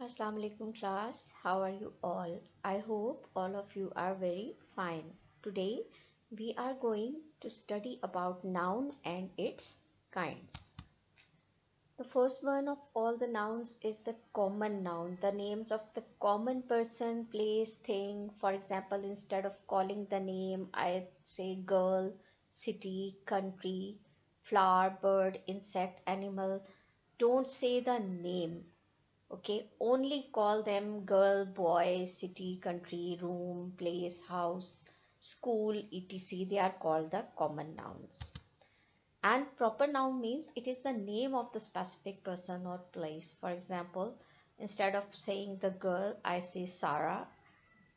Assalamu alaikum class. How are you all? I hope all of you are very fine. Today we are going to study about noun and its kinds. The first one of all the nouns is the common noun, the names of the common person, place, thing. For example, instead of calling the name, I say girl, city, country, flower, bird, insect, animal. Don't say the name. Okay, only call them girl, boy, city, country, room, place, house, school, etc. They are called the common nouns. And proper noun means it is the name of the specific person or place. For example, instead of saying the girl, I say Sarah.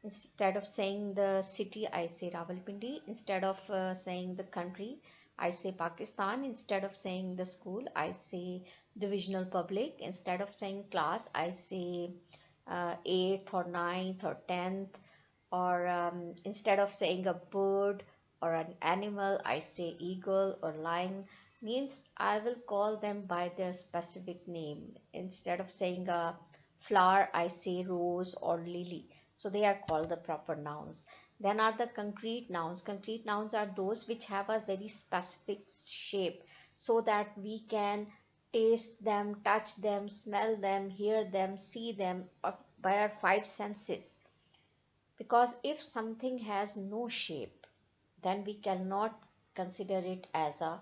Instead of saying the city, I say Rawalpindi. Instead of saying the country, I say Pakistan. Instead of saying the school, I say divisional public. Instead of saying class, I say 8th or ninth or 10th. Or instead of saying a bird or an animal, I say eagle or lion. Means I will call them by their specific name. Instead of saying a flower, I say rose or lily. So they are called the proper nouns. Then are the concrete nouns. Concrete nouns are those which have a very specific shape so that we can taste them, touch them, smell them, hear them, see them by our five senses. Because if something has no shape, then we cannot consider it as a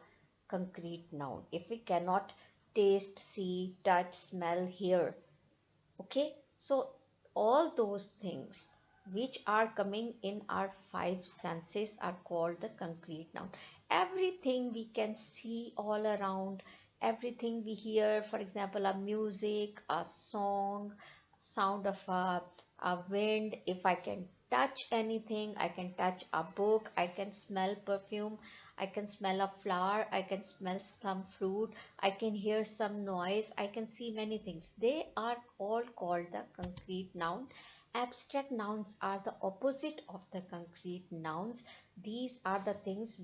concrete noun. If we cannot taste, see, touch, smell, hear, okay, so all those things which are coming in our five senses are called the concrete noun. Everything we can see all around, everything we hear, for example a music, a song, sound of a wind. If I can touch anything, I can touch a book, I can smell perfume, I can smell a flower, I can smell some fruit, I can hear some noise, I can see many things. They are all called the concrete noun. Abstract nouns are the opposite of the concrete nouns. These are the things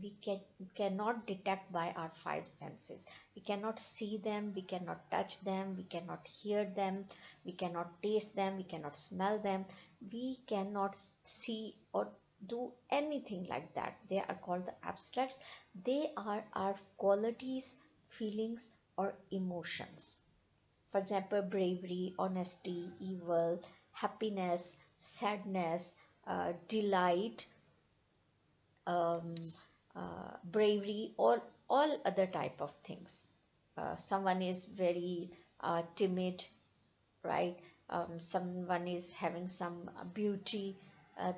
cannot detect by our five senses. We cannot see them, we cannot touch them, we cannot hear them, we cannot taste them, we cannot smell them, we cannot see or do anything like that. They are called the abstracts. They are our qualities, feelings, or emotions. For example, bravery, honesty, evil, happiness, sadness, delight, um, bravery, or all other type of things. Someone is very timid, right? Someone is having some beauty,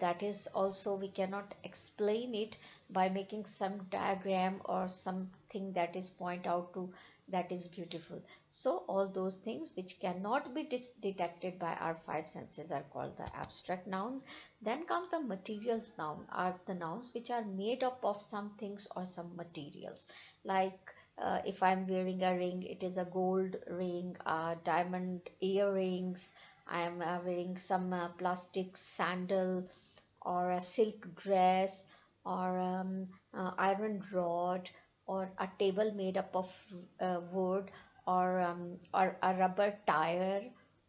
that is also we cannot explain it by making some diagram or something that is point out to that is beautiful. So all those things which cannot be detected by our five senses are called the abstract nouns. Then come the materials noun, are the nouns which are made up of some things or some materials. Like if I'm wearing a ring, it is a gold ring, diamond earrings. I am wearing some plastic sandal or a silk dress or iron rod or a table made up of wood or a rubber tire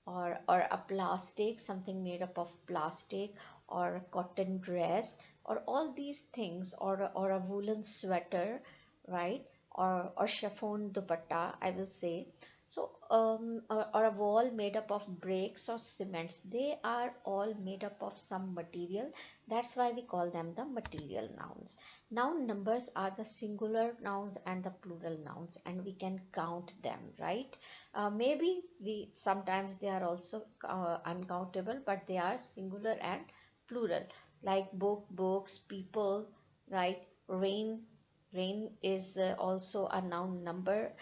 or a plastic, something made up of plastic or a cotton dress or all these things or a woolen sweater, right? Or chiffon dupatta, I will say. So or a wall made up of bricks or cements, they are all made up of some material. That's why we call them the material nouns. Noun numbers are the singular nouns and the plural nouns, and we can count them, right? Maybe we sometimes they are also uncountable, but they are singular and plural, like book, books, people, right? Rain, rain is also a noun number.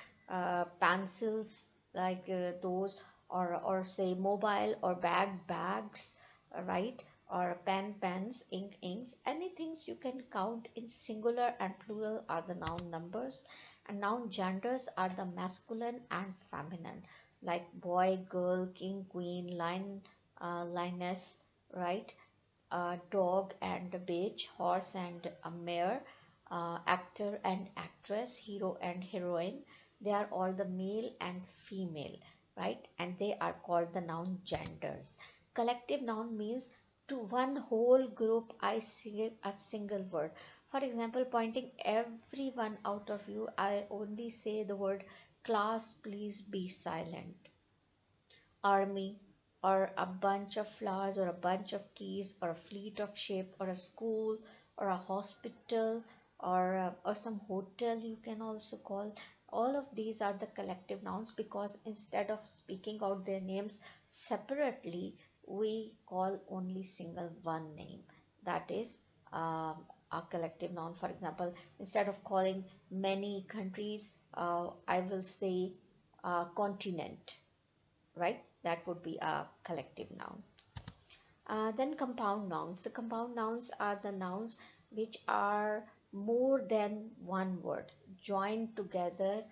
Pencils, like those, or say mobile or bag, bags, right? Or pen, pens, ink, inks, anything you can count in singular and plural are the noun numbers. And noun genders are the masculine and feminine, like boy, girl, king, queen, lion, lioness, right? Dog and a bitch, horse and a mare, actor and actress, hero and heroine. They are all the male and female, right? And they are called the noun genders. Collective noun means to one whole group I say a single word. For example, pointing everyone out of you, I only say the word class, please be silent. Army, or a bunch of flowers, or a bunch of keys, or a fleet of ship, or a school, or a hospital, or some hotel you can also call. All of these are the collective nouns because instead of speaking out their names separately, we call only single one name. That is a collective noun. For example, instead of calling many countries, I will say continent, right? That would be a collective noun. Then compound nouns. The compound nouns are the nouns which are more than one word joined together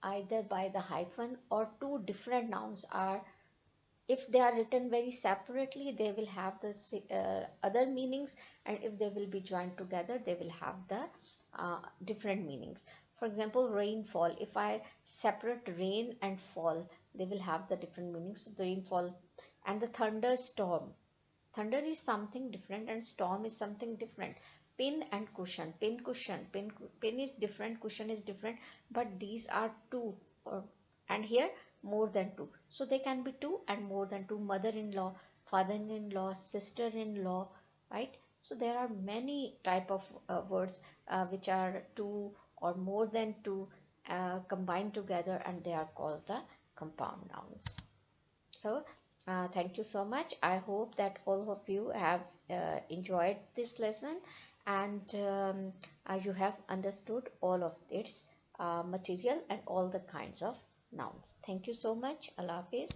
either by the hyphen, or two different nouns are, if they are written very separately, they will have the other meanings, and if they will be joined together, they will have the different meanings. For example, rainfall, if I separate rain and fall, they will have the different meanings. So the rainfall. And the thunderstorm, thunder is something different and storm is something different. Pin and cushion, pin cushion, pin is different, cushion is different, but these are two, or and here more than two, so they can be two and more than two. Mother-in-law, father-in-law, sister-in-law, right? So there are many type of words which are two or more than two combined together, and they are called the compound nouns. So, thank you so much. I hope that all of you have enjoyed this lesson, and you have understood all of its material and all the kinds of nouns. Thank you so much. Allah Hafiz.